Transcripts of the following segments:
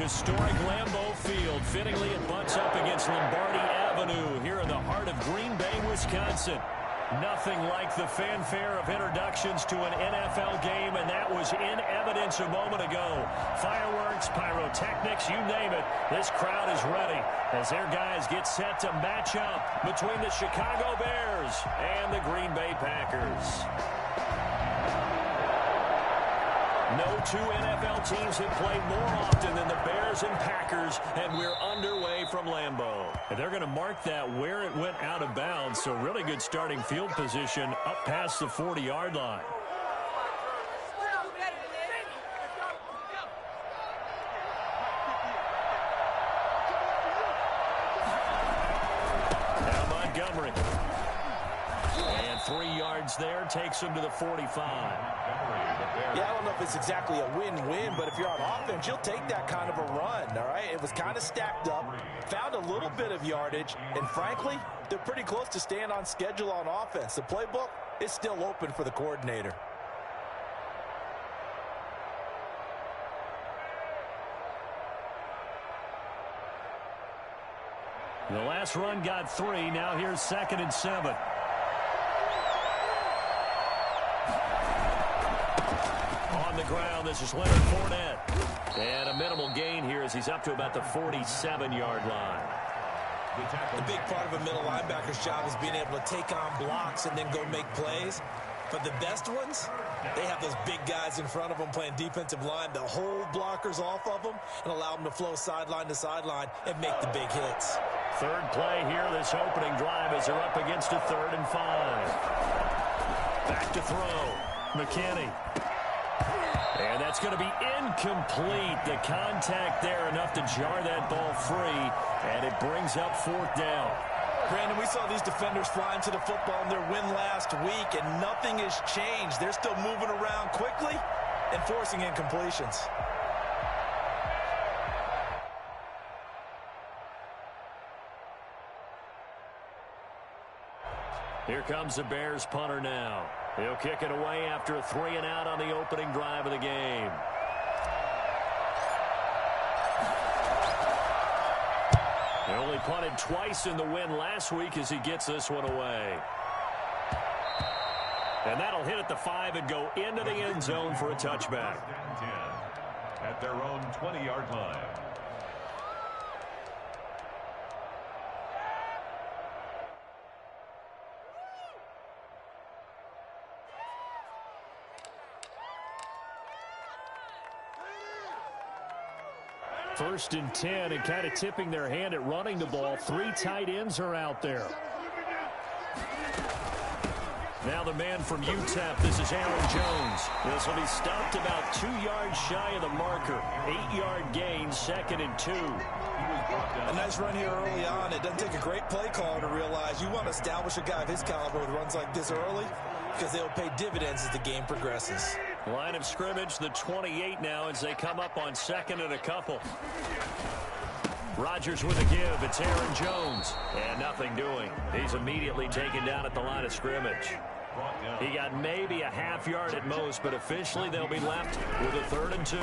Historic Lambeau Field. Fittingly, it butts up against Lombardi Avenue here in the heart of Green Bay, Wisconsin. Nothing like the fanfare of introductions to an NFL game, and that was in evidence a moment ago. Fireworks, pyrotechnics, you name it. This crowd is ready as their guys get set to match up between the Chicago Bears and the Green Bay Packers. No two NFL teams have played more often than the Bears and Packers, and we're underway from Lambeau. And they're going to mark that where it went out of bounds, so really good starting field position up past the 40-yard line. Now Montgomery. And 3 yards there takes him to the 45. Yeah, I don't know if it's exactly a win-win, but if you're on offense, you'll take that kind of a run, all right? It was kind of stacked up, found a little bit of yardage, and frankly, they're pretty close to staying on schedule on offense. The playbook is still open for the coordinator. The last run got 3. Now here's 2nd and 7. On the ground, this is Leonard Fournette. And a minimal gain here as he's up to about the 47-yard line. The big part of a middle linebacker's job is being able to take on blocks and then go make plays. But the best ones, they have those big guys in front of them playing defensive line to hold blockers off of them and allow them to flow sideline to sideline and make the big hits. Third play here, this opening drive as they're up against a 3rd and 5. Back to throw. McKinney. And that's going to be incomplete. The contact there enough to jar that ball free, and it brings up 4th down. Brandon, we saw these defenders flying to the football in their win last week, and nothing has changed. They're still moving around quickly and forcing incompletions. Here comes the Bears punter now. He'll kick it away after a 3 and out on the opening drive of the game. He only punted twice in the win last week as he gets this one away. And that'll hit at the 5 and go into the end zone for a touchback. At their own 20-yard line. First and 10, and kind of tipping their hand at running the ball. 3 tight ends are out there. Now the man from UTEP, this is Aaron Jones. This will be stopped about 2 yards shy of the marker. 8-yard gain, 2nd and 2. A nice run here early on. It doesn't take a great play caller to realize you want to establish a guy of his caliber with runs like this early because they'll pay dividends as the game progresses. Line of scrimmage, the 28 now as they come up on 2nd and a couple. Rodgers with a give. It's Aaron Jones. And nothing doing. He's immediately taken down at the line of scrimmage. He got maybe a half yard at most, but officially they'll be left with a 3rd and 2.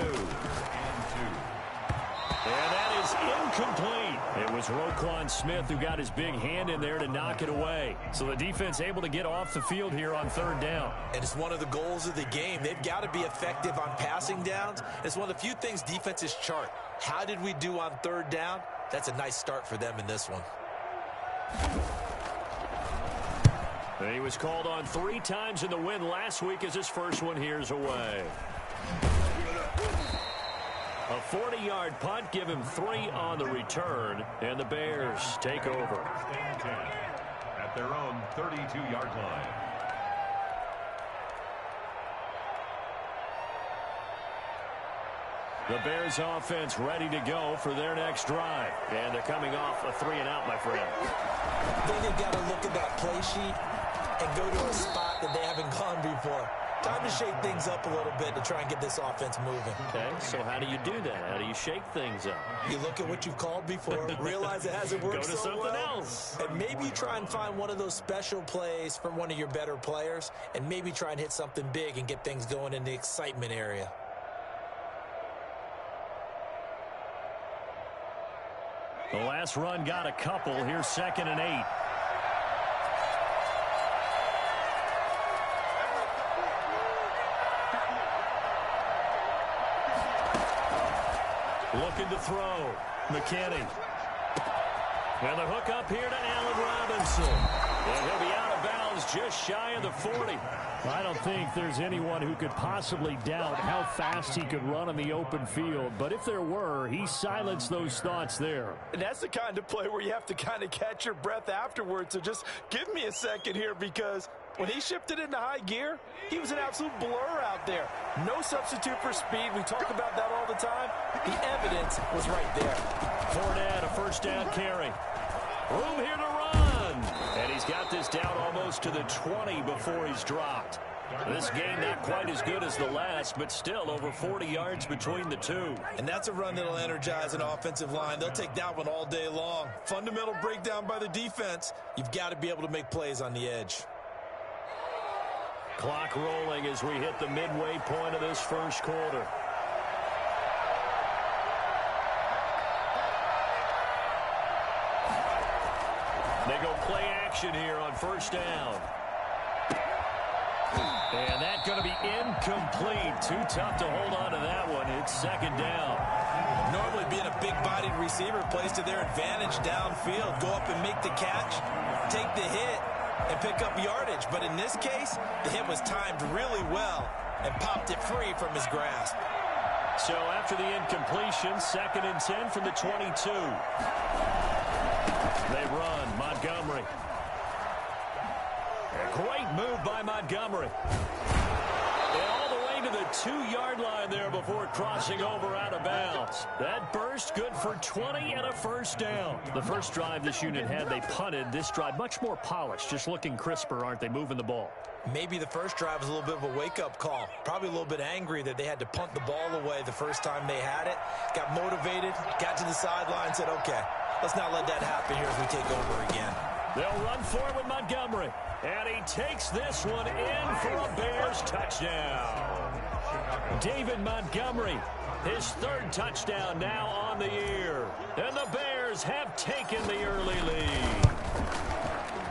And that is incomplete. It was Roquan Smith who got his big hand in there to knock it away. So the defense able to get off the field here on 3rd down. And it's one of the goals of the game. They've got to be effective on passing downs. It's one of the few things defenses chart. How did we do on 3rd down? That's a nice start for them in this one. And he was called on 3 times in the win last week as his first one here's away. A 40-yard punt, give him 3 on the return, and the Bears take over. At their own 32-yard line. The Bears offense ready to go for their next drive. And they're coming off a 3 and out, my friend. They've got to look at that play sheet and go to a spot that they haven't gone before. Time to shake things up a little bit to try and get this offense moving. Okay, so how do you do that? How do you shake things up? You look at what you've called before, realize it hasn't worked so well. Go to something else. And maybe try and find one of those special plays from one of your better players, and maybe try and hit something big and get things going in the excitement area. The last run got a couple. Here's 2nd and 8. Looking to throw. McKinney. And the hook up here to Allen Robinson. And he'll be out of bounds just shy of the 40. I don't think there's anyone who could possibly doubt how fast he could run on the open field. But if there were, he silenced those thoughts there. And that's the kind of play where you have to kind of catch your breath afterwards. So just give me a second here, because when he shifted into high gear, he was an absolute blur out there. No substitute for speed. We talk about that all the time. The evidence was right there. Fournette, a first down carry. Room here to run. And he's got this down almost to the 20 before he's dropped. This game not quite as good as the last, but still over 40 yards between the two. And that's a run that'll energize an offensive line. They'll take that one all day long. Fundamental breakdown by the defense. You've got to be able to make plays on the edge. Clock rolling as we hit the midway point of this first quarter. They go play action here on first down. And that's going to be incomplete. Too tough to hold on to that one. It's 2nd down. Normally being a big-bodied receiver plays to their advantage downfield. Go up and make the catch, take the hit, and pick up yardage. But in this case, the hit was timed really well and popped it free from his grasp. So after the incompletion, 2nd and 10 from the 22. They run. Montgomery. A great move by Montgomery. And all the way to the 2-yard line there before crossing over out of bounds. That burst good for 20 and a first down. The first drive this unit had, they punted. This drive much more polished, just looking crisper, aren't they, moving the ball? Maybe the first drive was a little bit of a wake-up call. Probably a little bit angry that they had to punt the ball away the first time they had it. Got motivated, got to the sideline, said, okay, let's not let that happen here as we take over again. They'll run forward with Montgomery. And he takes this one in for a Bears touchdown. David Montgomery, his 3rd touchdown now on the year. And the Bears have taken the early lead.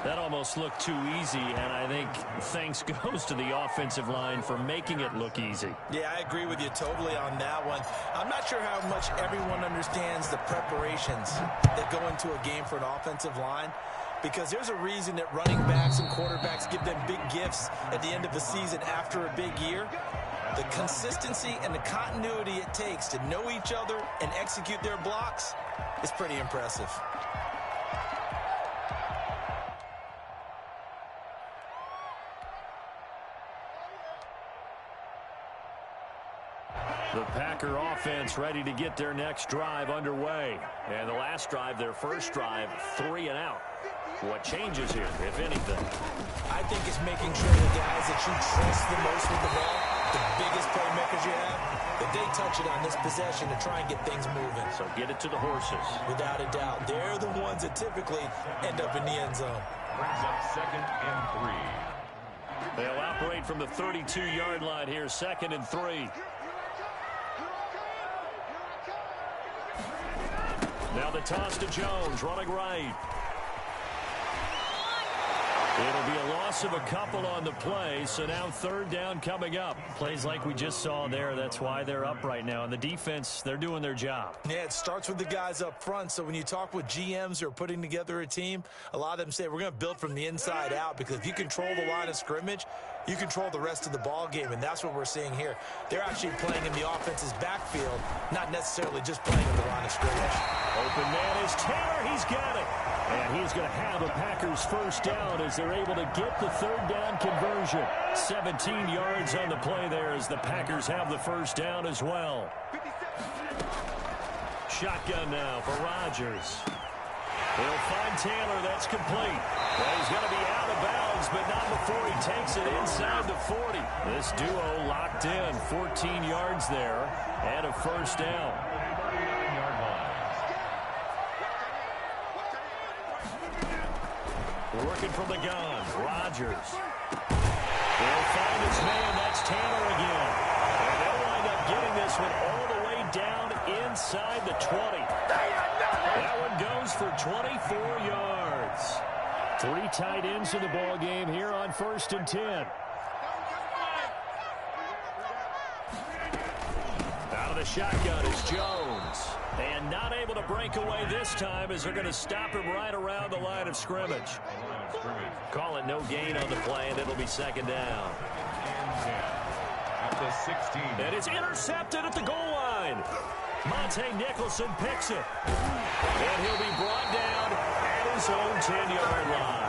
That almost looked too easy, and I think thanks goes to the offensive line for making it look easy. Yeah, I agree with you totally on that one. I'm not sure how much everyone understands the preparations that go into a game for an offensive line, because there's a reason that running backs and quarterbacks give them big gifts at the end of the season after a big year. The consistency and the continuity it takes to know each other and execute their blocks is pretty impressive. The Packer offense ready to get their next drive underway. And the last drive, their first drive, 3 and out. What changes here, if anything? I think it's making sure the guys that you trust the most with the ball, the biggest playmakers you have, that they touch it on this possession to try and get things moving. So get it to the horses. Without a doubt. They're the ones that typically end up in the end zone. Brings up 2nd and 3. They'll operate from the 32-yard line here, 2nd and 3. Now the toss to Jones, running right. It'll be a loss of a couple on the play, so now 3rd down coming up. Plays like we just saw there, that's why they're up right now. And the defense, they're doing their job. Yeah, it starts with the guys up front. So when you talk with GMs who are putting together a team, a lot of them say we're going to build from the inside out, because if you control the line of scrimmage, you control the rest of the ball game, and that's what we're seeing here. They're actually playing in the offense's backfield, not necessarily just playing in the line of scrimmage. Open man is Taylor. He's got it. And he's going to have a Packers first down as they're able to get the 3rd down conversion. 17 yards on the play there as the Packers have the first down as well. Shotgun now for Rodgers. He'll find Taylor. That's complete. Well, he's going to be out of bounds, but not before he takes it inside the 40. This duo locked in. 14 yards there and a first down. Working from the gun, Rodgers. They'll find his man, that's Taylor again. And they'll wind up getting this one all the way down inside the 20. That one goes for 24 yards. 3 tight ends in the ball game here on 1st and 10. Out of the shotgun is Jones. And not able to break away this time as they're going to stop him right around the line of scrimmage. Call it no gain on the play, and it'll be 2nd down. At the 16. And it's intercepted at the goal line. Monte Nicholson picks it. And he'll be brought down at his own 10-yard line.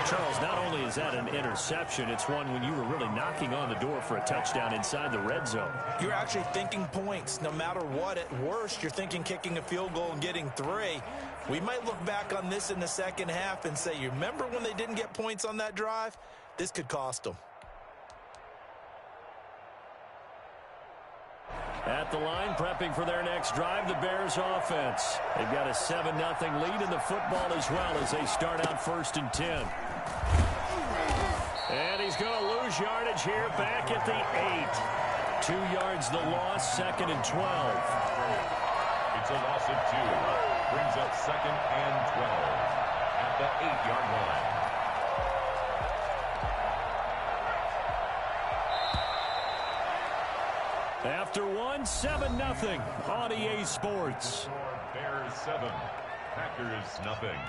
Charles, not only is that an interception, it's one when you were really knocking on the door for a touchdown inside the red zone. You're actually thinking points. No matter what, at worst, you're thinking kicking a field goal and getting 3. We might look back on this in the second half and say, you remember when they didn't get points on that drive? This could cost them. At the line, prepping for their next drive, the Bears offense. They've got a 7-0 lead in the football as well as they start out 1st and 10. And he's going to lose yardage here back at the 8. 2 yards the loss, 2nd and 12. It's a loss of 2. Brings up 2nd and 12 at the 8-yard line. After 1, 7-0 on EA Sports. Bears 7, Packers nothing.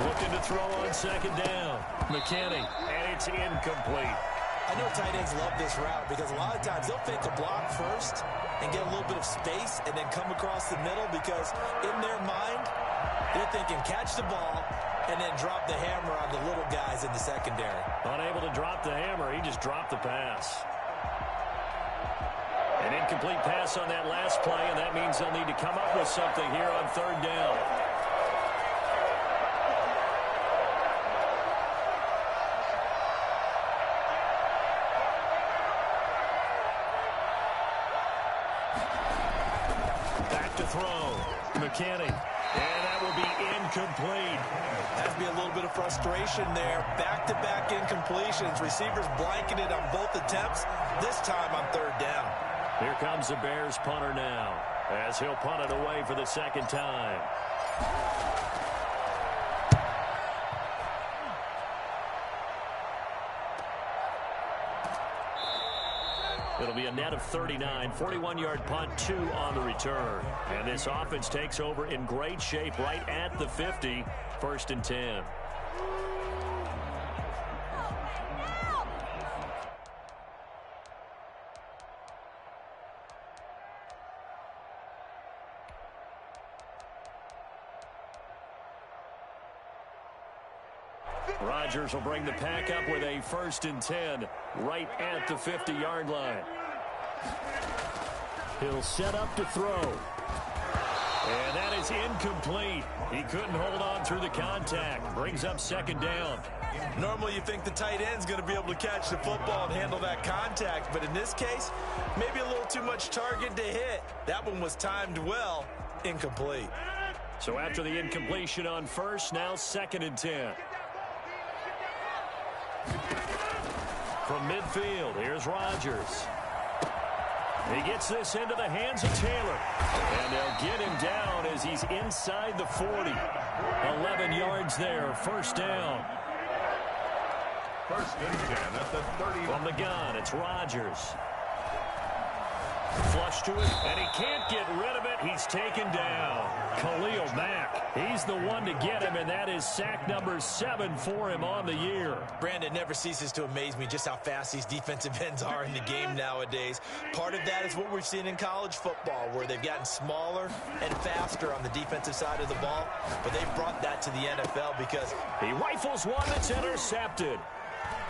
Looking to throw on 2nd down. McKinney, and it's incomplete. I know tight ends love this route because a lot of times they'll fake a block first and get a little bit of space and then come across the middle because in their mind, they're thinking catch the ball and then drop the hammer on the little guys in the secondary. Unable to drop the hammer, he just dropped the pass. An incomplete pass on that last play, and that means they'll need to come up with something here on 3rd down. McKinney, and that will be incomplete. Has to be a little bit of frustration there. Back-to-back incompletions. Receivers blanketed on both attempts. This time on 3rd down. Here comes the Bears punter now as he'll punt it away for the 2nd time. It'll be a net of 39, 41-yard punt, 2 on the return. And this offense takes over in great shape right at the 50, 1st and 10. Rodgers will bring the pack up with a 1st and 10 right at the 50-yard line. He'll set up to throw. And that is incomplete. He couldn't hold on through the contact. Brings up 2nd down. Normally you think the tight end's going to be able to catch the football and handle that contact, but in this case, maybe a little too much target to hit. That one was timed well. Incomplete. So after the incompletion on 1st, now 2nd and 10. From midfield, here's Rodgers. He gets this into the hands of Taylor. And they'll get him down as he's inside the 40. 11 yards there, 1st down. 1st and 10 at the 30. From the gun, it's Rodgers. Flush to it, and he can't get rid of it. He's taken down. Khalil Mack, he's the one to get him, and that is sack number 7 for him on the year. Brandon, never ceases to amaze me just how fast these defensive ends are in the game nowadays. Part of that is what we've seen in college football, where they've gotten smaller and faster on the defensive side of the ball, but they've brought that to the NFL because he rifles one that's intercepted.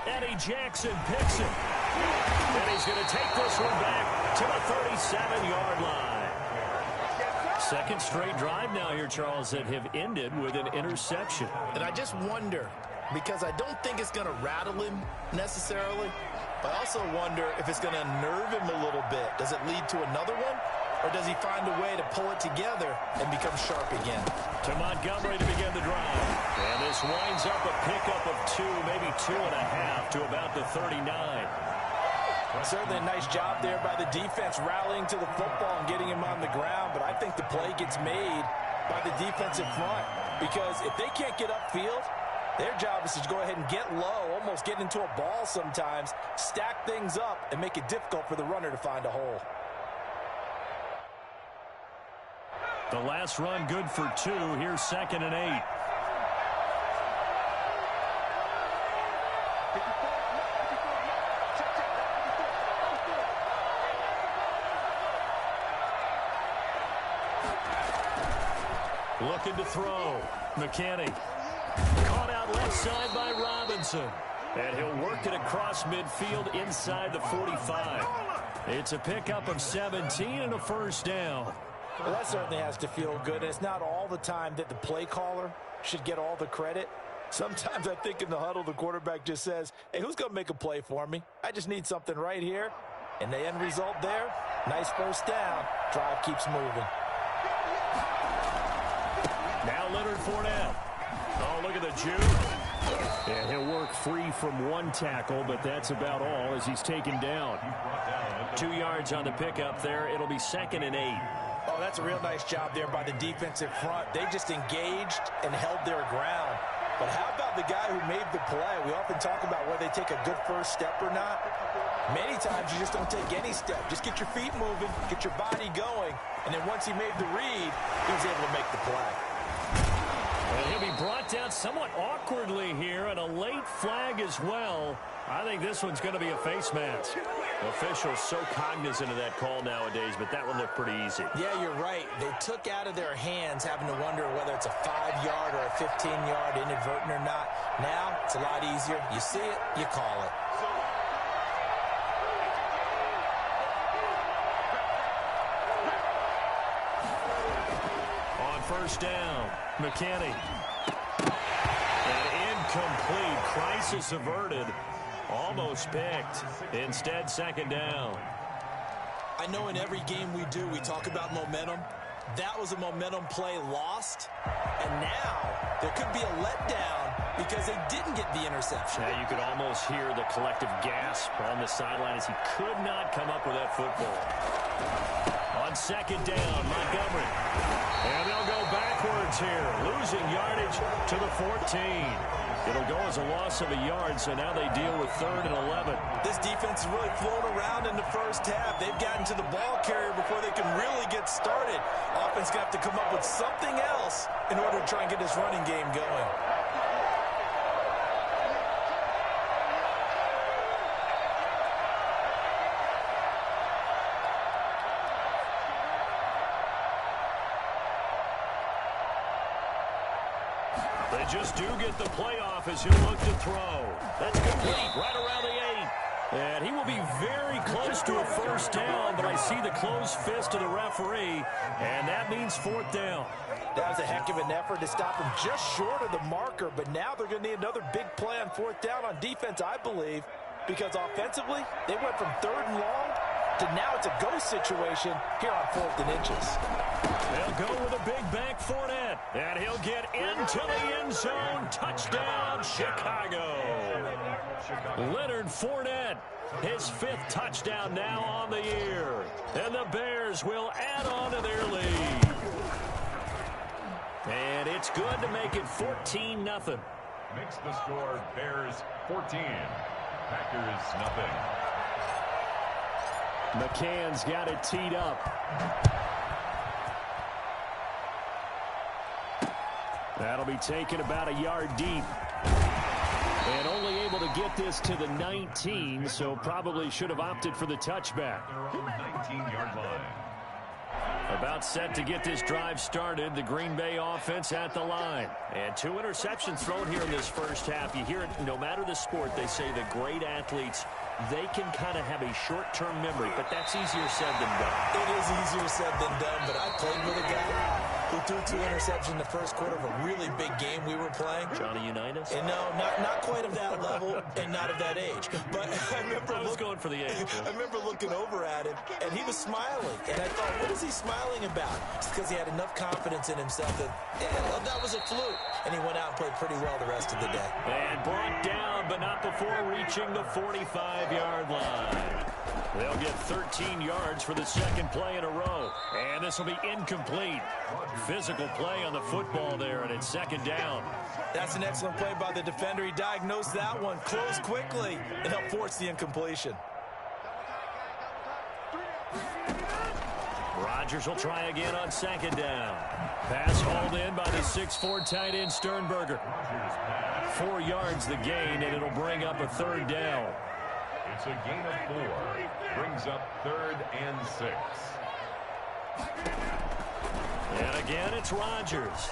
Eddie Jackson picks it. And he's going to take this one back to the 37-yard line. Second straight drive now here, Charles, that have ended with an interception. And I just wonder, because I don't think it's going to rattle him necessarily, but I also wonder if it's going to nerve him a little bit. Does it lead to another one? or does he find a way to pull it together and become sharp again? To Montgomery to begin the drive. And this winds up a pickup of 2, maybe 2.5 to about the 39. Certainly a nice job there by the defense rallying to the football and getting him on the ground, but I think the play gets made by the defensive front because if they can't get upfield, their job is to go ahead and get low, almost get into a ball sometimes, stack things up, and make it difficult for the runner to find a hole. The last run good for 2. Here's 2nd and 8. Looking to throw. McKinney. Caught out left side by Robinson. And he'll work it across midfield inside the 45. It's a pickup of 17 and a first down. Well, that certainly has to feel good. And it's not all the time that the play caller should get all the credit. Sometimes I think in the huddle, the quarterback just says, hey, who's going to make a play for me? I just need something right here. And the end result there, nice first down. Drive keeps moving. Now Leonard Fournette. Oh, look at the juke. And he'll work free from one tackle, but that's about all as he's taken down. 2 yards on the pickup there. It'll be 2nd and 8. Oh, that's a real nice job there by the defensive front. They just engaged and held their ground. But how about the guy who made the play? We often talk about whether they take a good first step or not. Many times you just don't take any step. Just get your feet moving, get your body going, and then once he made the read, he was able to make the play. And he'll be brought down somewhat awkwardly here, and a late flag as well. I think this one's going to be a face mask. Officials so cognizant of that call nowadays, but that one looked pretty easy. Yeah, you're right. They took out of their hands having to wonder whether it's a 5-yard or a 15-yard inadvertent or not. Now, it's a lot easier. You see it, you call it. On first down, McKinney. An incomplete. Crisis averted. Almost picked. Instead, 2nd down. I know in every game we do, we talk about momentum. That was a momentum play lost. And now there could be a letdown because they didn't get the interception. Now you could almost hear the collective gasp on the sideline as he could not come up with that football. On 2nd down, Montgomery. And they'll go backwards here, losing yardage to the 14. It'll go as a loss of a yard, so now they deal with 3rd and 11. This defense is really flown around in the first half. They've gotten to the ball carrier before they can really get started. Offense going to have to come up with something else in order to try and get this running game going. They just do get the playoff as he'll look to throw. That's complete, right around the 8. And he will be very close to a first down, but I see the closed fist of the referee, and that means 4th down. That was a heck of an effort to stop him just short of the marker, but now they're going to need another big play on 4th down on defense, I believe, because offensively, they went from 3rd and long to now it's a go situation here on 4th and inches. They'll go with a big bank Fournette, and he'll get into the end zone. Touchdown, Chicago. Leonard Fournette, his 5th touchdown now on the year. And the Bears will add on to their lead. And it's good to make it 14-0. Makes the score Bears 14, Packers nothing. McCann's got it teed up. That'll be taken about a yard deep. And only able to get this to the 19, so probably should have opted for the touchback. Their own 19-yard line. About set to get this drive started, the Green Bay offense at the line. And 2 interceptions thrown here in this first half. You hear it, no matter the sport, they say the great athletes, they can kind of have a short-term memory, but that's easier said than done. It is easier said than done, but I played with a guy who threw 2 interceptions in the first quarter of a really big game we were playing. Johnny Unitas? And no, not quite of that level, and not of that age. But I remember going for the age. I remember looking over at him, and he was smiling. And I thought, what is he smiling about? It's because he had enough confidence in himself that, that was a fluke. And he went out and played pretty well the rest of the day. And brought down, but not before reaching the 45-yard line. They'll get 13 yards for the second play in a row. And this will be incomplete. Physical play on the football there, and it's second down. That's an excellent play by the defender. He diagnosed that one, closed quickly, and helped force the incompletion. Rodgers will try again on second down. Pass hauled in by the 6'4" tight end Sternberger. 4 yards the gain, and it'll bring up a third down. It's a gain of 4. Brings up 3rd and 6. And again, it's Rodgers.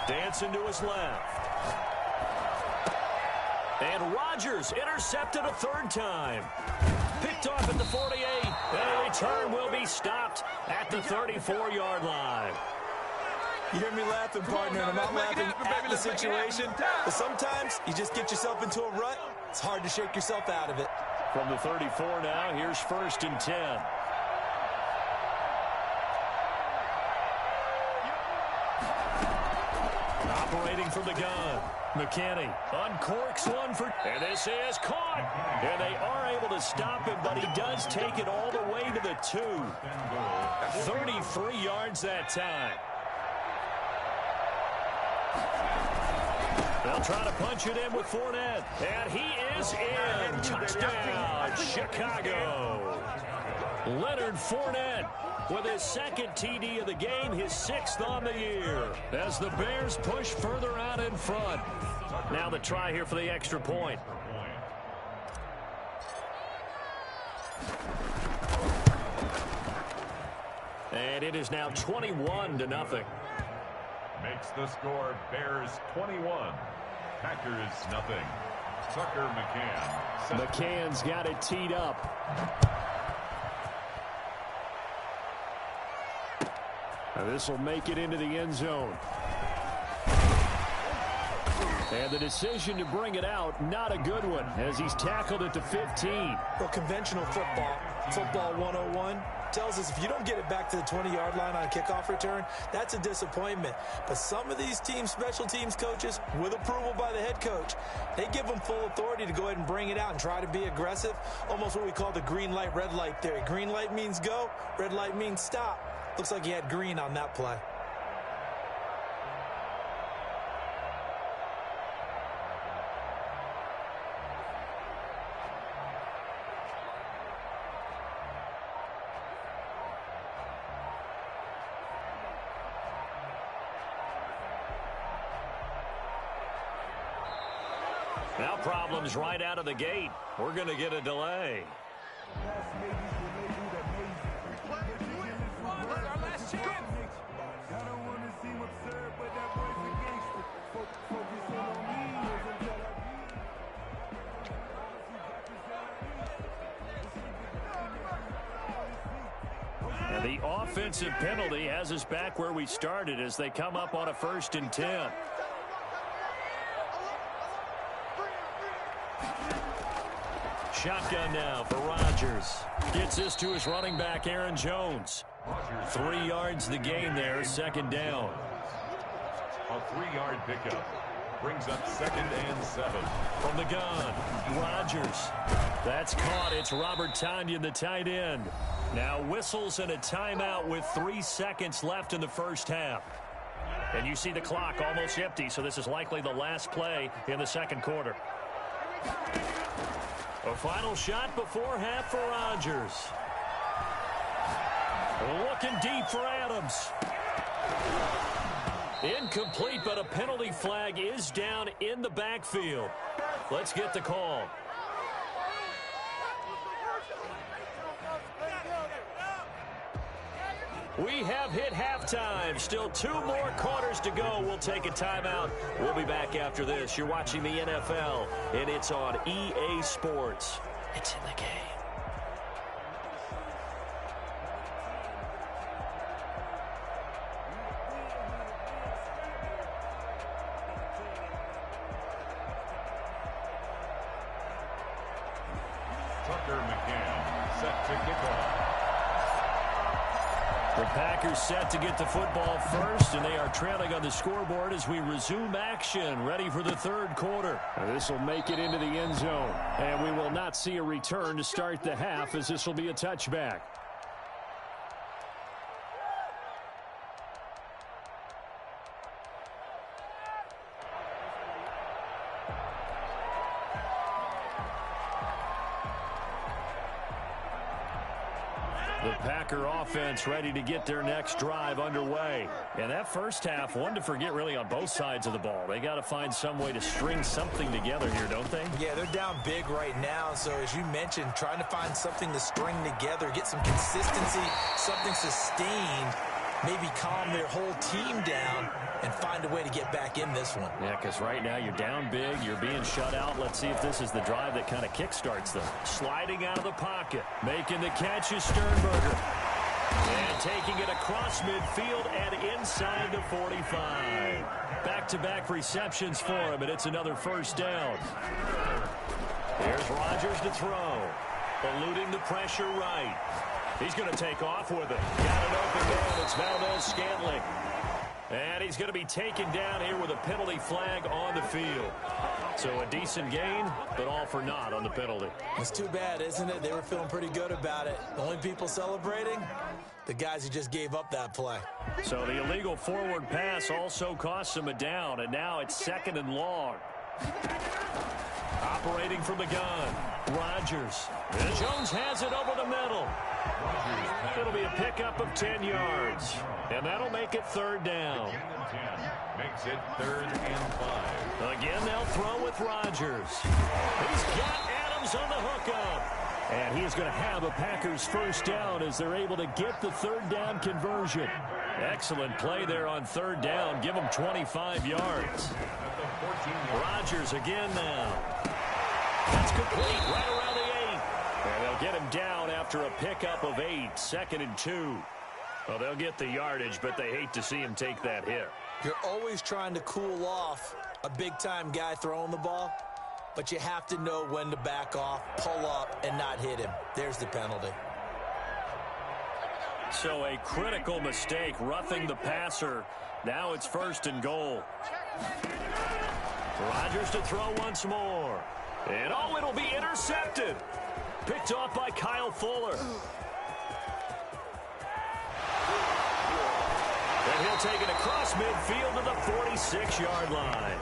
Dancing to his left. And Rodgers intercepted a third time. Picked off at the 48. And a return will be stopped at the 34-yard line. You hear me laughing, partner, and I'm not laughing at the situation. But sometimes you just get yourself into a rut. It's hard to shake yourself out of it. From the 34 now, here's 1st and 10. Operating from the gun. McKinney uncorks one for... And this is caught. And they are able to stop him, but he does take it all the way to the 2. 33 yards that time. They'll try to punch it in with Fournette. And he is in. Touchdown, Chicago. Leonard Fournette with his second TD of the game, his 6th on the year, as the Bears push further out in front. Now the try here for the extra point. And it is now 21-0. Makes the score Bears 21. Packers nothing. Tucker McCann. McCann's got it teed up. Now this will make it into the end zone. And the decision to bring it out, not a good one, as he's tackled at the 15. Well, conventional football 101, tells us if you don't get it back to the 20-yard line on a kickoff return, that's a disappointment. But some of these special teams coaches, with approval by the head coach, they give them full authority to go ahead and bring it out and try to be aggressive, almost what we call the green light, red light theory. Green light means go, red light means stop. Looks like he had green on that play. Now problems right out of the gate. We're going to get a delay. And the offensive penalty has us back where we started as they come up on a 1st and 10. Shotgun now for Rodgers. Gets this to his running back, Aaron Jones. 3 yards the gain there, 2nd down. A 3-yard pickup. Brings up 2nd and 7. From the gun, Rodgers. That's caught. It's Robert Tonyan, the tight end. Now whistles and a timeout with 3 seconds left in the first half. And you see the clock almost empty, so this is likely the last play in the second quarter. A final shot before half for Rodgers. Looking deep for Adams. Incomplete, but a penalty flag is down in the backfield. Let's get the call. We have hit halftime. Still 2 more quarters to go. We'll take a timeout. We'll be back after this. You're watching the NFL, and it's on EA Sports. It's in the game. Tucker McCann set to kick off. The Packers set to get the football first, and they are trailing on the scoreboard as we resume action, ready for the third quarter. This will make it into the end zone, and we will not see a return to start the half, as this will be a touchback. The Packer offense ready to get their next drive underway. And that first half, one to forget really on both sides of the ball. They got to find some way to string something together here, don't they? Yeah, they're down big right now. So as you mentioned, trying to find something to string together, get some consistency, something sustained, maybe calm their whole team down and find a way to get back in this one. Yeah, because right now you're down big, you're being shut out. Let's see if this is the drive that kind of kickstarts them. Sliding out of the pocket, making the catch is Sternberger. And taking it across midfield and inside the 45. Back-to-back receptions for him, and it's another first down. Here's Rodgers to throw. Eluding the pressure right. He's going to take off with it. Got an open man. It's Valdez-Scantling. And he's going to be taken down here with a penalty flag on the field. So a decent gain, but all for naught on the penalty. It's too bad, isn't it? They were feeling pretty good about it. The only people celebrating, the guys who just gave up that play. So the illegal forward pass also costs him a down, and now it's second and long. Operating from the gun, Rodgers. And Jones has it over the middle. It'll be a pickup of 10 yards. And that'll make it third down. Makes it 3rd and 5. Again, they'll throw with Rodgers. He's got Adams on the hookup. And he's going to have a Packers first down as they're able to get the third down conversion. Excellent play there on third down. Give them 25 yards. Rodgers again now. That's complete right around the 8. And they'll get him down after a pickup of 8. 2nd and 2. Well, they'll get the yardage, but they hate to see him take that hit. You're always trying to cool off a big-time guy throwing the ball, but you have to know when to back off, pull up, and not hit him. There's the penalty. So a critical mistake, roughing the passer. Now it's 1st and goal. Rodgers to throw once more. And oh, it'll be intercepted. Picked off by Kyle Fuller. And he'll take it across midfield to the 46-yard line.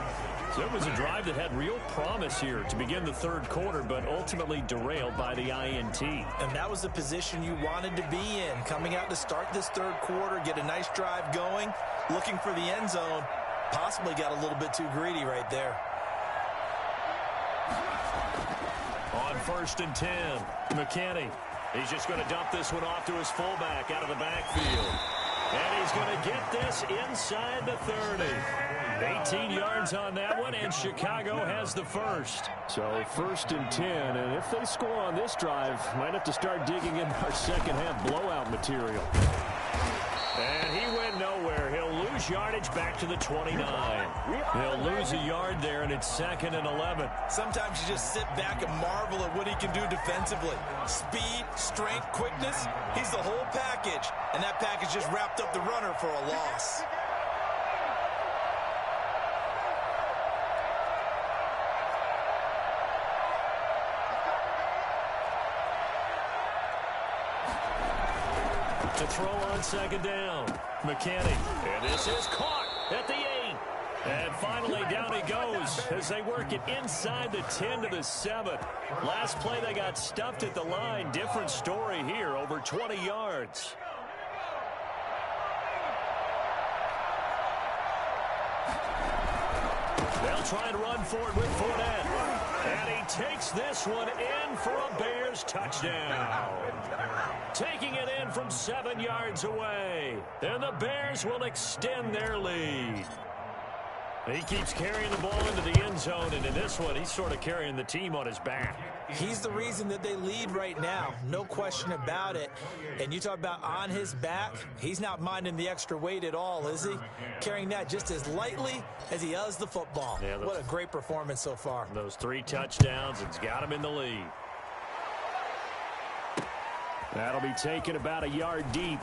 So it was a drive that had real promise here to begin the third quarter, but ultimately derailed by the INT. And that was the position you wanted to be in. Coming out to start this third quarter, get a nice drive going, looking for the end zone. Possibly got a little bit too greedy right there. On 1st and 10, McKinney. He's just going to dump this one off to his fullback out of the backfield. And he's going to get this inside the 30. 18 yards on that one, and Chicago has the first. So 1st and 10, and if they score on this drive, might have to start digging in our second half blowout material. And he went nowhere. He'll lose yardage back to the 29. He'll lose a yard there, and it's 2nd and 11. Sometimes you just sit back and marvel at what he can do defensively. Speed, strength, quickness, he's the whole package. And that package just wrapped up the runner for a loss. To throw on 2nd down. McKinney. And this is caught at the 8. And finally down he goes as they work it inside the 10 to the 7. Last play they got stuffed at the line. Different story here. Over 20 yards. They'll try and run for it with Fournette. And he takes this one in for a Bears touchdown. Taking it in from 7 yards away. And the Bears will extend their lead. He keeps carrying the ball into the end zone, and in this one, he's sort of carrying the team on his back. He's the reason that they lead right now. No question about it. And you talk about on his back, he's not minding the extra weight at all, is he? Carrying that just as lightly as he does the football. Yeah, what a great performance so far. Those 3 touchdowns, it's got him in the lead. That'll be taken about a yard deep.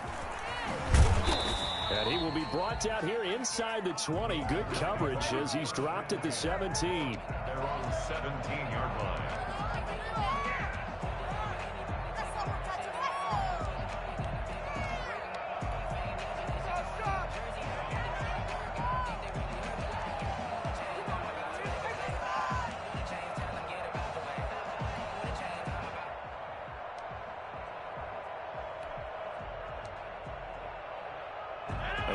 And he will be brought down here inside the 20. Good coverage as he's dropped at the 17. They're on the 17-yard line.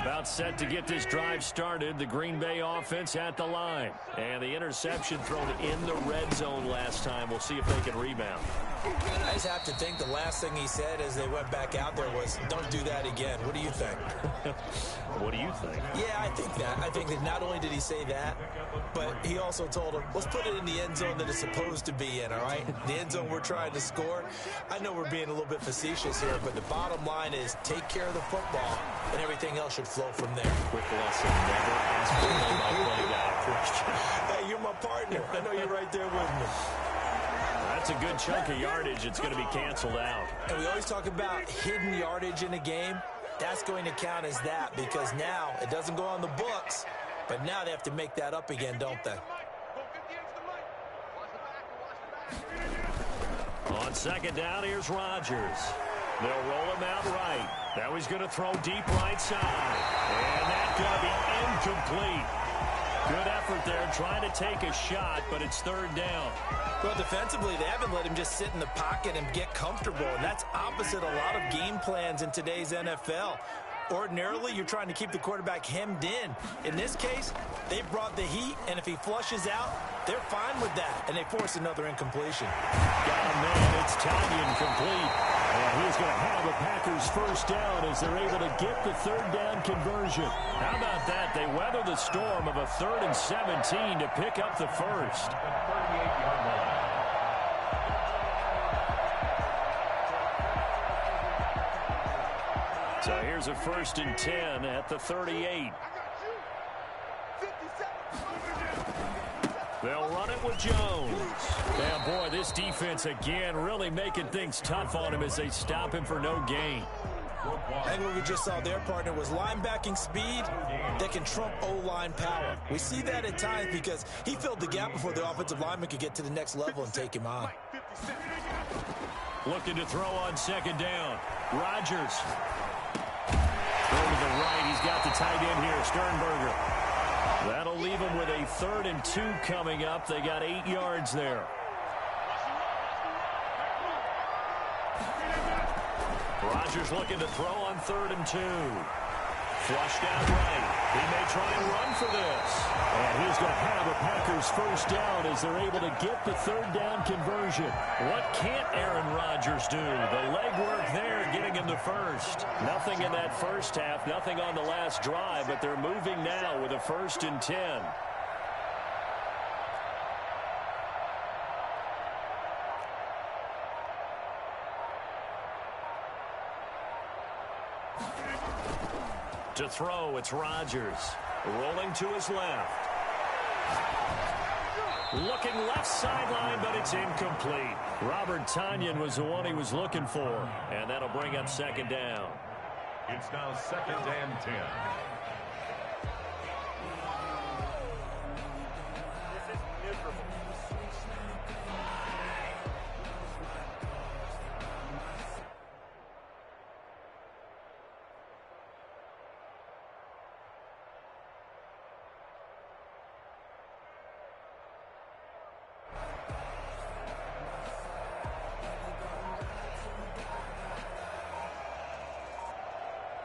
About set to get this drive started. The Green Bay offense at the line. And the interception thrown in the red zone last time. We'll see if they can rebound. I just have to think the last thing he said as they went back out there was, don't do that again. What do you think? What do you think? Yeah, I think that. I think that not only did he say that, but he also told him, let's put it in the end zone that it's supposed to be in, all right? The end zone we're trying to score. I know we're being a little bit facetious here, but the bottom line is take care of the football, and everything else should flow from there. Quick lesson, never ask for play guy question. Hey, you're my partner. I know you're right there with me. That's a good chunk of yardage. It's going to be canceled out. And we always talk about hidden yardage in a game. That's going to count as that because now it doesn't go on the books, but now they have to make that up again, don't they? On second down, here's Rodgers. They'll roll him out right. Now he's going to throw deep right side. And that's going to be incomplete. Good effort there, trying to take a shot, but it's third down. Well, defensively, they haven't let him just sit in the pocket and get comfortable, and that's opposite a lot of game plans in today's NFL. Ordinarily, you're trying to keep the quarterback hemmed in. In this case, they brought the heat, and if he flushes out, they're fine with that, and they force another incompletion. Got him, man. It's Tanyan incomplete. And he's going to have the Packers first down as they're able to get the third down conversion. How about that? They weather the storm of a 3rd and 17 to pick up the first. 38-yard line. So here's a 1st and 10 at the 38. They'll run it with Jones. And boy, this defense again really making things tough on him as they stop him for no gain. I think what we just saw their partner was linebacking speed that can trump O-line power. We see that at times because he filled the gap before the offensive lineman could get to the next level and take him on. Looking to throw on second down. Rodgers. Throw to the right. He's got the tight end here, Sternberger. That'll leave him with a 3rd and 2 coming up. They got 8 yards there. Rodgers looking to throw on 3rd and 2. Flushed out right. He may try and run for this. And he's going to have the Packers first down as they're able to get the third down conversion. What can't Aaron Rodgers do? The legwork there getting him the first. Nothing in that first half, nothing on the last drive, but they're moving now with a 1st and 10. To throw, it's Rodgers. Rolling to his left. Looking left sideline, but it's incomplete. Robert Tanyan was the one he was looking for. And that'll bring up second down. It's now 2nd and 10.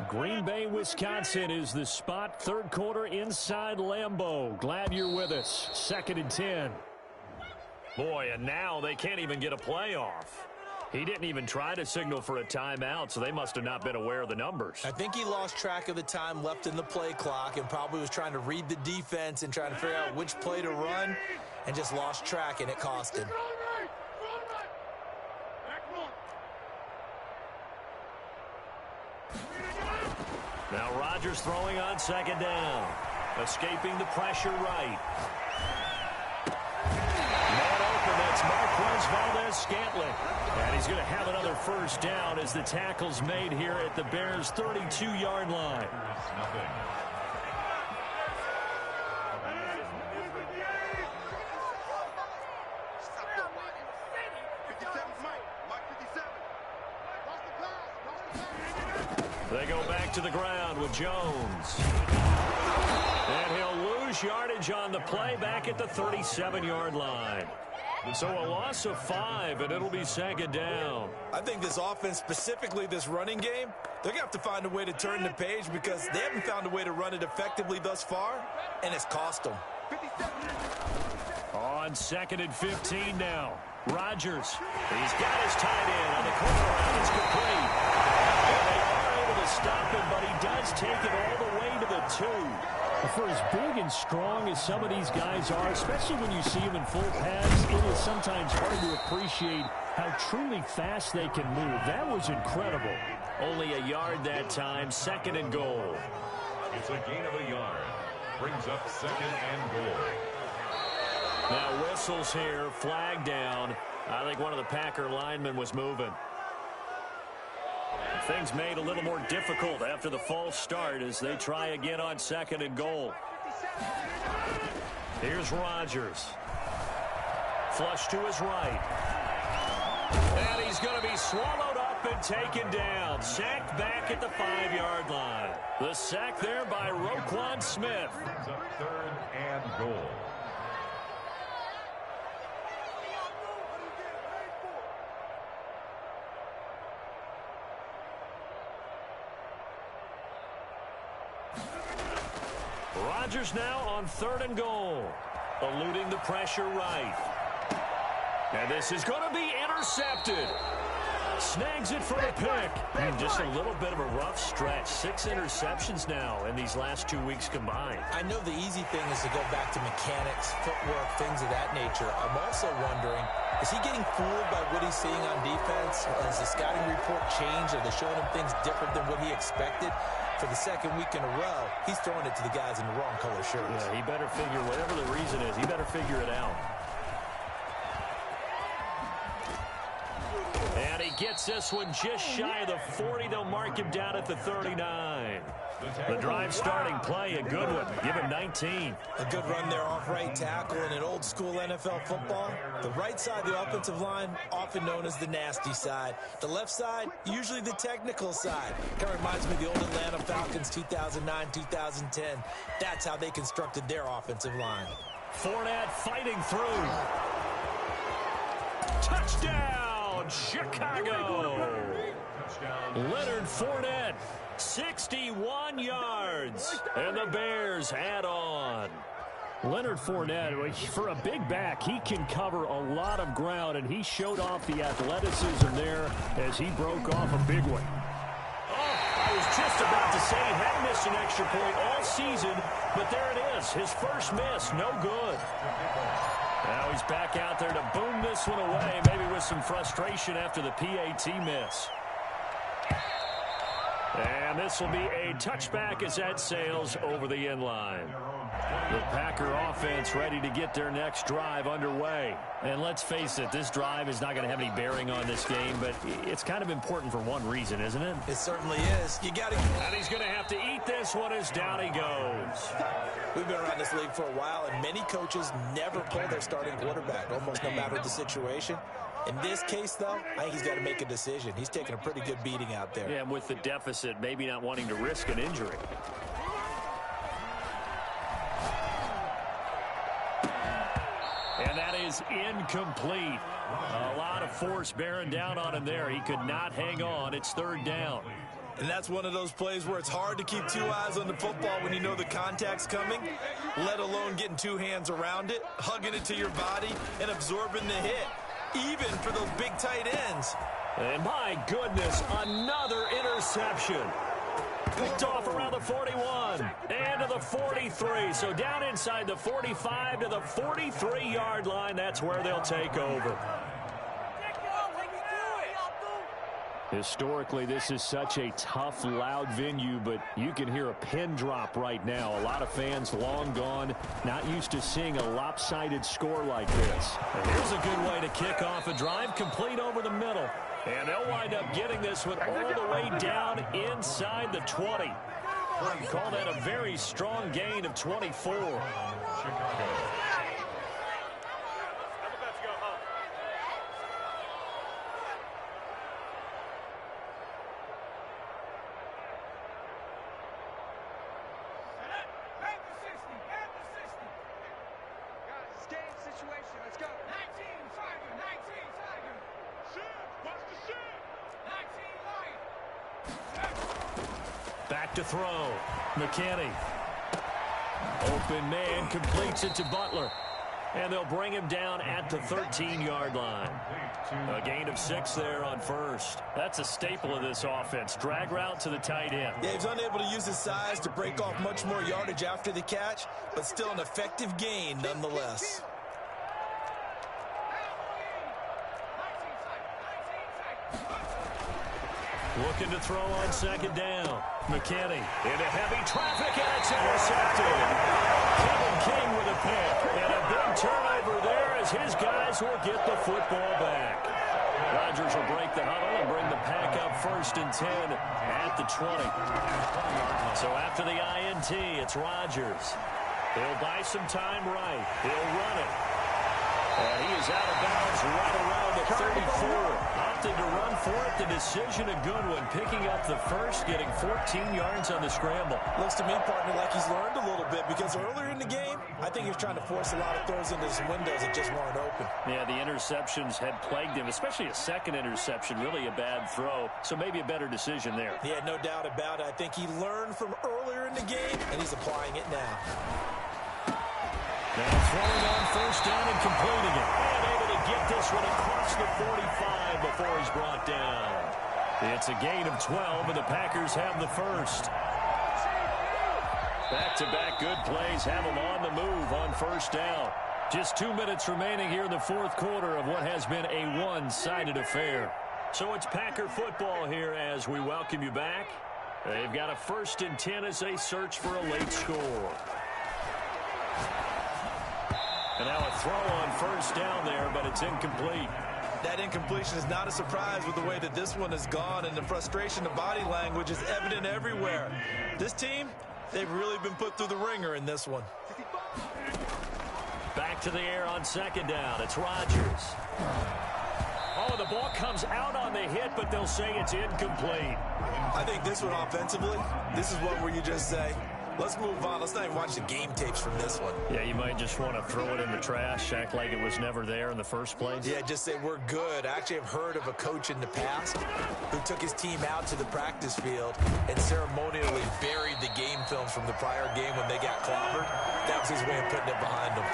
Green Bay, Wisconsin is the spot. Third quarter inside Lambeau. Glad you're with us. 2nd and 10. Boy, and now they can't even get a playoff. He didn't even try to signal for a timeout, so they must have not been aware of the numbers. I think he lost track of the time left in the play clock and probably was trying to read the defense and trying to figure out which play to run and just lost track, and it cost him. Now Rodgers throwing on second down. Escaping the pressure right. Man open, that's Marquez Valdez-Scantling. And he's going to have another first down as the tackle's made here at the Bears' 32-yard line. They go back to the ground with Jones. And he'll lose yardage on the play back at the 37-yard line. So a loss of 5, and it'll be second down. I think this offense, specifically this running game, they're going to have to find a way to turn the page because they haven't found a way to run it effectively thus far, and it's cost them. On 2nd and 15 now. Rodgers. He's got his tight end on the corner route. It's complete. And they are able to stop him, but he does take it all the way to the 2. For as big and strong as some of these guys are, especially when you see them in full pads, it is sometimes hard to appreciate how truly fast they can move. That was incredible. Only a yard that time, 2nd and goal. It's a gain of a yard. Brings up 2nd and goal. Now whistles here, flag down. I think one of the Packer linemen was moving. Things made a little more difficult after the false start as they try again on 2nd and goal. Here's Rodgers. Flush to his right. And he's going to be swallowed up and taken down. Sacked back at the 5-yard line. The sack there by Roquan Smith. Brings up 3rd and goal. Rodgers now on 3rd and goal. Eluding the pressure right. And this is going to be intercepted. Snags it for the pick. Just a little bit of a rough stretch. 6 interceptions now in these last 2 weeks combined. I know the easy thing is to go back to mechanics, footwork, things of that nature. I'm also wondering, is he getting fooled by what he's seeing on defense? Has the scouting report changed? Are they showing him things different than what he expected? For the 2nd week in a row, he's throwing it to the guys in the wrong color shirts. Yeah, he better figure, whatever the reason is, he better figure it out. And he gets this one just shy of the 40. They'll mark him down at the 39. The drive starting play, a good one. Give him 19. A good run there off right tackle in an old school NFL football. The right side of the offensive line, often known as the nasty side. The left side, usually the technical side. Kind of reminds me of the old Atlanta Falcons 2009, 2010. That's how they constructed their offensive line. Fournette fighting through. Touchdown, Chicago. Leonard Fournette, 61 yards, and the Bears add on. Leonard Fournette, for a big back, he can cover a lot of ground, and he showed off the athleticism there as he broke off a big one. I was just about to say he hadn't missed an extra point all season, but there it is, his first miss, no good. Now he's back out there to boom this one away, maybe with some frustration after the PAT miss. And this will be a touchback as that sails over the end line. The Packer offense ready to get their next drive underway. And let's face it, this drive is not going to have any bearing on this game, but it's kind of important for one reason, isn't it? It certainly is. You got to. And he's going to have to eat this one as down he goes. We've been around this league for a while, and many coaches never pull their starting quarterback, almost no matter the situation. In this case, though, I think he's got to make a decision. He's taking a pretty good beating out there. Yeah, and with the deficit, maybe not wanting to risk an injury. And that is incomplete. A lot of force bearing down on him there. He could not hang on. It's 3rd down. And that's one of those plays where it's hard to keep 2 eyes on the football when you know the contact's coming, let alone getting 2 hands around it, hugging it to your body, and absorbing the hit, even for those big tight ends. And my goodness, another interception. Picked off around the 41 and to the 43. So down inside the 45 to the 43-yard line. That's where they'll take over. Historically, this is such a tough, loud venue, but you can hear a pin drop right now. A lot of fans long gone, not used to seeing a lopsided score like this. And here's a good way to kick off a drive, complete over the middle. And they'll wind up getting this one all the way down inside the 20. Call that a very strong gain of 24. Back to throw. McKinney. Open man, completes it to Butler. And they'll bring him down at the 13-yard line. A gain of 6 there on first. That's a staple of this offense. Drag route to the tight end. Yeah, he was unable to use his size to break off much more yardage after the catch, but still an effective gain nonetheless. Looking to throw on second down. McKinney into heavy traffic, and it's intercepted. Kevin King with a pick. And a big turnover there as his guys will get the football back. Rodgers will break the huddle and bring the pack up 1st and 10 at the 20. So after the INT, it's Rodgers. He'll buy some time right. He'll run it. And he is out of bounds right around the 34. Opted to run for it. The decision a good one. Picking up the first, getting 14 yards on the scramble. Looks to me, partner, like he's learned a little bit because earlier in the game, I think he was trying to force a lot of throws into his windows that just weren't open. Yeah, the interceptions had plagued him, especially a second interception. Really a bad throw, so maybe a better decision there. Yeah, no doubt about it. I think he learned from earlier in the game, and he's applying it now. Now throwing on first down and completing it. And able to get this one across the 45 before he's brought down. It's a gain of 12, and the Packers have the first. Back-to-back good plays have them on the move on first down. Just 2 minutes remaining here in the fourth quarter of what has been a one-sided affair. So it's Packer football here as we welcome you back. They've got a 1st and 10 as they search for a late score. And now a throw on first down there, but it's incomplete. That incompletion is not a surprise with the way that this one has gone, and the frustration of body language is evident everywhere. This team, they've really been put through the ringer in this one. Back to the air on second down. It's Rodgers. Oh, the ball comes out on the hit, but they'll say it's incomplete. I think this one offensively, this is one where you just say, let's move on. Let's not even watch the game tapes from this one. Yeah, you might just want to throw it in the trash, act like it was never there in the first place. Yeah, just say we're good. I actually have heard of a coach in the past who took his team out to the practice field and ceremonially buried the game films from the prior game when they got clobbered. That was his way of putting it behind them.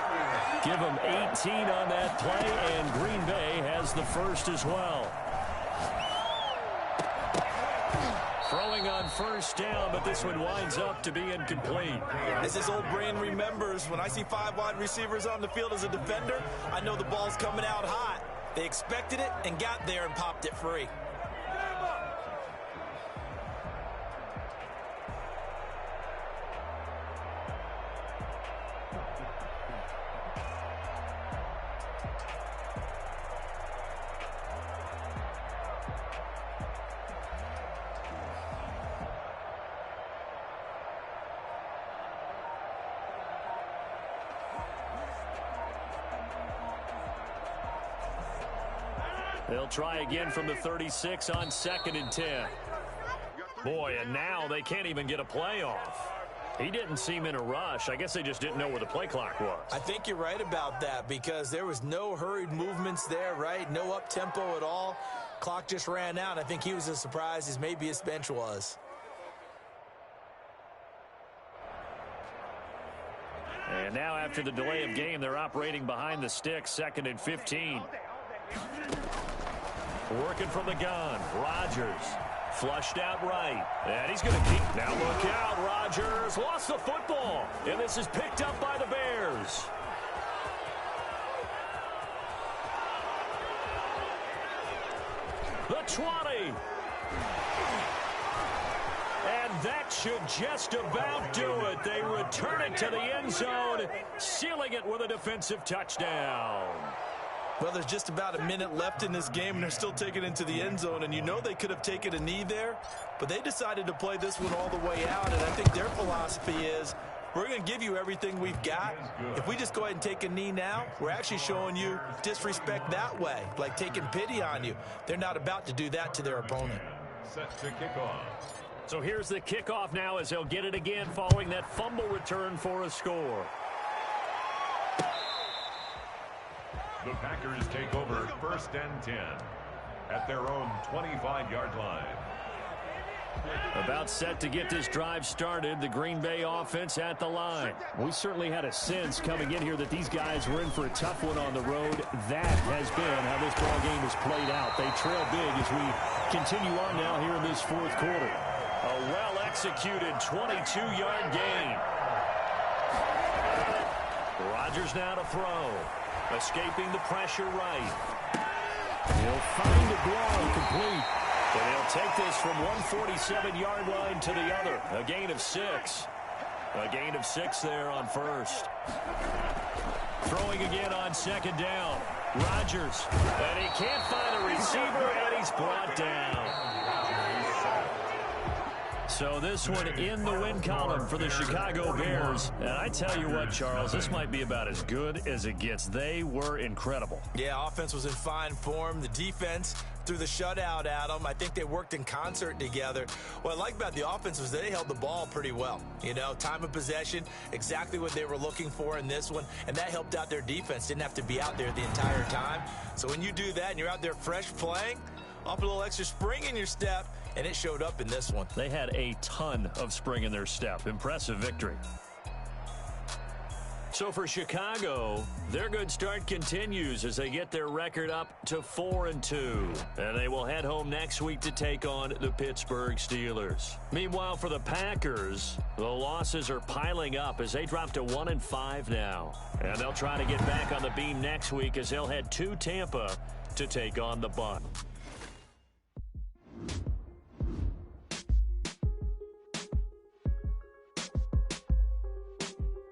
Give him 18 on that play, and Green Bay has the first as well. Throwing on first down, but this one winds up to be incomplete. As his old brain remembers, when I see 5 wide receivers on the field as a defender, I know the ball's coming out hot. They expected it and got there and popped it free. They'll try again from the 36 on 2nd and 10. Boy, and now they can't even get a play off. He didn't seem in a rush. I guess they just didn't know where the play clock was. I think you're right about that because there was no hurried movements there, right? No up-tempo at all. Clock just ran out. I think he was as surprised as maybe his bench was. And now after the delay of game, they're operating behind the sticks, 2nd and 15. Working from the gun, Rodgers. Flushed out right. And he's going to keep. Now look out, Rodgers lost the football. And this is picked up by the Bears. The 20. And that should just about do it. They return it to the end zone, sealing it with a defensive touchdown. Well, there's just about a minute left in this game, and they're still taking it into the end zone. And you know they could have taken a knee there, but they decided to play this one all the way out. And I think their philosophy is, we're going to give you everything we've got. If we just go ahead and take a knee now, we're actually showing you disrespect that way, like taking pity on you. They're not about to do that to their opponent. Set to kick off. So here's the kickoff now as they'll get it again following that fumble return for a score. The Packers take over 1st and 10 at their own 25-yard line. About set to get this drive started, the Green Bay offense at the line. We certainly had a sense coming in here that these guys were in for a tough one on the road. That has been how this ball game has played out. They trail big as we continue on now here in this fourth quarter. A well-executed 22-yard gain. Rodgers now to throw. Escaping the pressure right. He'll find a blow complete. And he'll take this from 147-yard line to the other. A gain of 6. A gain of 6 there on first. Throwing again on second down. Rodgers. And he can't find a receiver, and he's brought down. So this one in the win column for the Chicago Bears. And I tell you what, Charles, this might be about as good as it gets. They were incredible. Yeah, offense was in fine form. The defense threw the shutout at them. I think they worked in concert together. What I like about the offense was they held the ball pretty well. You know, time of possession, exactly what they were looking for in this one, and that helped out their defense. Didn't have to be out there the entire time. So when you do that and you're out there fresh playing, off a little extra spring in your step, and it showed up in this one. They had a ton of spring in their step. Impressive victory. So for Chicago, their good start continues as they get their record up to 4-2. And they will head home next week to take on the Pittsburgh Steelers. Meanwhile, for the Packers, the losses are piling up as they drop to 1-5 now. And they'll try to get back on the beam next week as they'll head to Tampa to take on the Bucs.